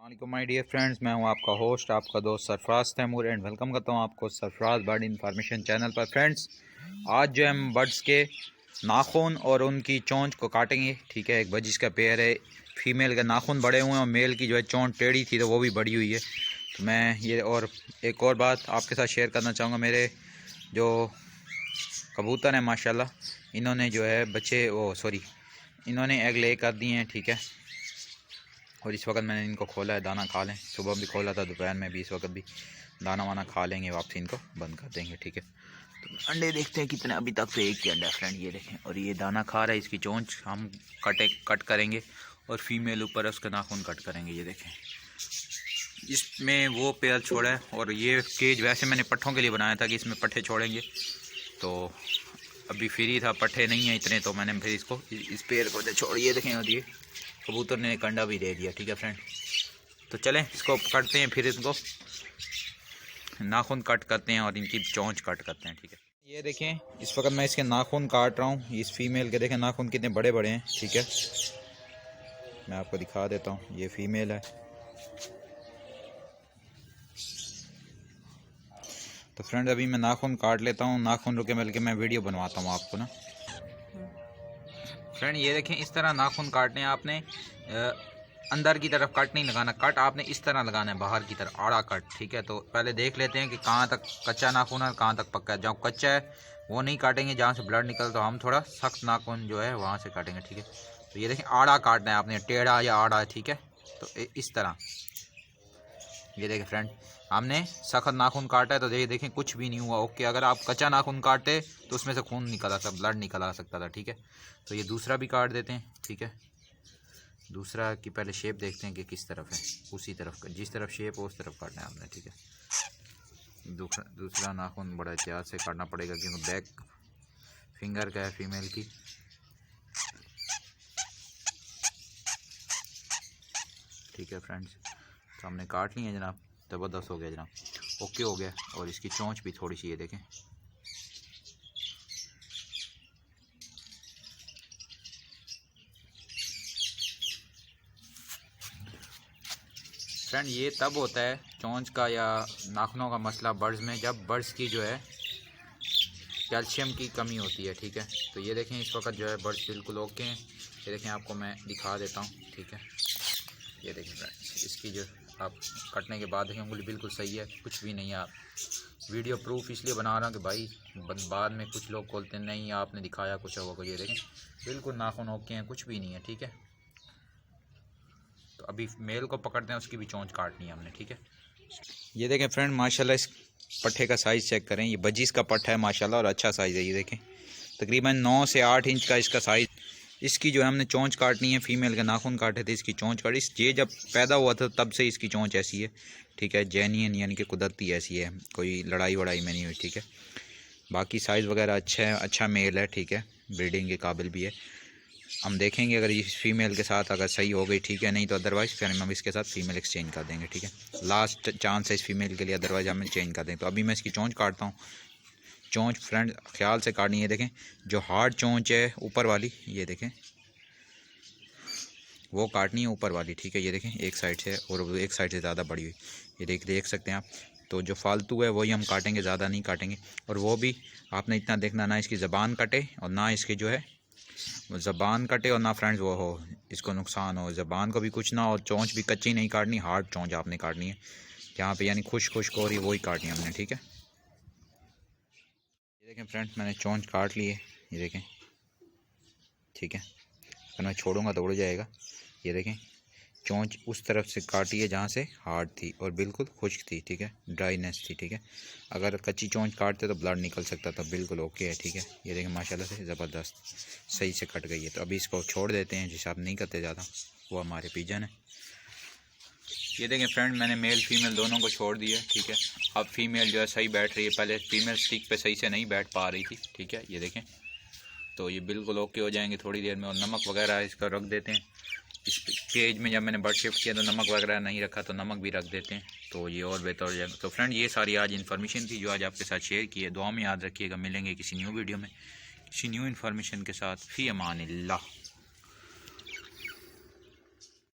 वालेकुम my dear friends, मैं हूं आपका होस्ट, आपका दोस्त सरफराज तैमूर एंड वेलकम करता हूं आपको सरफराज बर्ड इन्फॉर्मेशन चैनल पर। फ्रेंड्स, आज जो हम बर्ड्स के नाखून और उनकी चोंच को काटेंगे। ठीक है, एक बजिश का पेयर है, फीमेल के नाखून बड़े हुए हैं और मेल की जो है चोंच टेढ़ी थी तो वो भी बड़ी हुई है। तो मैं ये और एक और बात आपके साथ शेयर करना चाहूँगा। मेरे जो कबूतर हैं माशाल्लाह, इन्होंने जो है इन्होंने एग ले कर दिए हैं। ठीक है, और इस वक्त मैंने इनको खोला है, दाना खा लें। सुबह भी खोला था, दोपहर में भी, इस वक्त भी दाना वाना खा लेंगे, वापसी इनको बंद कर देंगे। ठीक है, तो अंडे देखते हैं कितने। अभी तक तो एक ही अंडा फ्रेंड, ये देखें, और ये दाना खा रहा है। इसकी चोंच हम कट करेंगे और फीमेल ऊपर है उसका नाखून कट करेंगे। ये देखें, इसमें वो पेयर छोड़ा है और ये केज वैसे मैंने पट्ठों के लिए बनाया था कि इसमें पट्ठे छोड़ेंगे। तो अभी फ्री था, पट्ठे नहीं है इतने, तो मैंने फिर इसको इस पेड़ को छोड़, ये देखें, और ये कबूतर ने एक अंडा भी दे दिया। ठीक है फ्रेंड, तो चलें इसको काटते हैं, फिर इसको नाखून कट करते हैं और इनकी चोंच कट करते हैं। ठीक है, ये देखें, इस वक्त मैं इसके नाखून काट रहा हूँ। इस फीमेल के देखें नाखून कितने बड़े बड़े हैं। ठीक है, मैं आपको दिखा देता हूँ, ये फीमेल है। तो फ्रेंड, अभी मैं नाखून काट लेता हूँ, नाखून रुके मिल के मैं वीडियो बनवाता हूँ आपको ना। फ्रेंड, ये देखें, इस तरह नाखून काटने आपने अंदर की तरफ कट नहीं लगाना, कट आपने इस तरह लगाना है, बाहर की तरफ आड़ा कट। ठीक है, तो पहले देख लेते हैं कि कहाँ तक कच्चा नाखून है, कहाँ तक पक्का है। जहाँ कच्चा है वो नहीं काटेंगे, जहाँ से ब्लड निकल, तो हम थोड़ा सख्त नाखून जो है वहाँ से काटेंगे। ठीक है, तो ये देखें, आड़ा काटना है आपने, टेढ़ा या आड़ा। ठीक है, तो इस तरह, ये देखें फ्रेंड, हमने सख्त नाखून काटा है तो ये देखें कुछ भी नहीं हुआ। ओके, अगर आप कच्चा नाखून काटते तो उसमें से खून निकल आ सकता, ब्लड निकल आ सकता था। ठीक है, तो ये दूसरा भी काट देते हैं। ठीक है, दूसरा की पहले शेप देखते हैं कि किस तरफ है, उसी तरफ का, जिस तरफ शेप हो उस तरफ काटना है हमने। ठीक है, दूसरा नाखून बड़ा एहतियात से काटना पड़ेगा क्योंकि बैक फिंगर का है फीमेल की। ठीक है फ्रेंड्स, तो हमने काट लिया जनाब, ज़बरदस्त हो गया जनाब, ओके हो गया। और इसकी चोंच भी थोड़ी सी, ये देखें, फ्रेंड, ये तब होता है चोंच का या नाखूनों का मसला बर्ड्स में, जब बर्ड्स की जो है कैल्शियम की कमी होती है। ठीक है, तो ये देखें, इस वक्त जो है बर्ड्स बिल्कुल ओके हैं। ये देखें, आपको मैं दिखा देता हूँ। ठीक है, ये देखें फ्रेंड्स, इसकी जो आप कटने के बाद देखें उंगली बिल्कुल सही है, कुछ भी नहीं है। आप वीडियो प्रूफ इसलिए बना रहा हूँ कि भाई बाद में कुछ लोग बोलते नहीं आपने दिखाया कुछ होगा। ये देखें, बिल्कुल नाखून ओके हैं, कुछ भी नहीं है। ठीक है, तो अभी मेल को पकड़ते हैं, उसकी भी चोंच काटनी है हमने। ठीक है, ये देखें फ्रेंड, माशाल्लाह इस पट्ठे का साइज़ चेक करें, ये बजीस का पट्टा है माशाल्लाह, और अच्छा साइज़ है। ये देखें, तकरीबन 9 से 8 इंच का इसका साइज़। इसकी जो है हमने चोंच काटनी है, फीमेल के नाखून काटे थे, इसकी चोंच काटी। ये जब पैदा हुआ था तब से इसकी चोंच ऐसी है। ठीक है, जेन्युइन यानी कि कुदरती ऐसी है, कोई लड़ाई वड़ाई में नहीं हुई। ठीक है, बाकी साइज़ वगैरह अच्छा है, अच्छा मेल है। ठीक है, ब्रीडिंग के काबिल भी है। हम देखेंगे अगर इस फीमेल के साथ अगर सही हो गई, ठीक है, नहीं तो अदरवाइज़ फिर हम इसके साथ फीमेल एक्सचेंज कर देंगे। ठीक है, लास्ट चांस है इस फीमेल के लिए, अदरवाइज़ हम चेंज कर देंगे। तो अभी मैं इसकी चोंच काटता हूँ। चोंच फ्रेंड ख्याल से काटनी है। देखें, जो हार्ड चोंच है ऊपर वाली, ये देखें, वो काटनी है ऊपर वाली। ठीक है, ये देखें, एक साइड से, और एक साइड से ज़्यादा बड़ी हुई, ये देख सकते हैं आप। तो जो फालतू है वही हम काटेंगे, ज़्यादा नहीं काटेंगे। और वो भी आपने इतना देखना, ना इसकी ज़बान कटे और ना इसकी जो है ज़बान कटे, और ना फ्रेंड्स वो हो इसको नुकसान हो, ज़बान को भी कुछ ना, और चोंच भी कच्ची नहीं काटनी, हार्ड चोंच आपने काटनी है जहाँ पे यानी खुश्क हो रही, वही काटनी है हमने। ठीक है, ये देखें फ्रेंड्स, मैंने चोंच काट ली है, ये देखें। ठीक है, अगर मैं छोड़ूंगा तो उड़ जाएगा। ये देखें, चोंच उस तरफ से काटी है जहाँ से हार्ड थी और बिल्कुल खुश्क थी। ठीक है, ड्राईनेस थी। ठीक है, अगर कच्ची चोंच काटते तो ब्लड निकल सकता था, बिल्कुल ओके है। ठीक है, ये देखें, माशाल्लाह से ज़बरदस्त सही से कट गई है। तो अभी इसको छोड़ देते हैं, जिसे आप नहीं करते ज़्यादा, वो हमारे पिजन है। ये देखें फ्रेंड, मैंने मेल फीमेल दोनों को छोड़ दिया। ठीक है, अब फीमेल जो है सही बैठ रही है, पहले फीमेल स्टिक पे सही से नहीं बैठ पा रही थी। ठीक है, ये देखें, तो ये बिल्कुल ओके हो जाएंगे थोड़ी देर में। और नमक वगैरह इसका रख देते हैं। इस केज में जब मैंने बर्ड शिफ्ट किया तो नमक वगैरह नहीं रखा, तो नमक भी रख देते हैं, तो ये और बेहतर हो जाएगा। तो फ्रेंड, ये सारी आज इन्फॉर्मेशन थी जो आज आपके साथ शेयर की है। दुआ में याद रखिएगा, मिलेंगे किसी न्यू वीडियो में किसी न्यू इन्फॉर्मेशन के साथ। फ़ी अमान अल्लाह।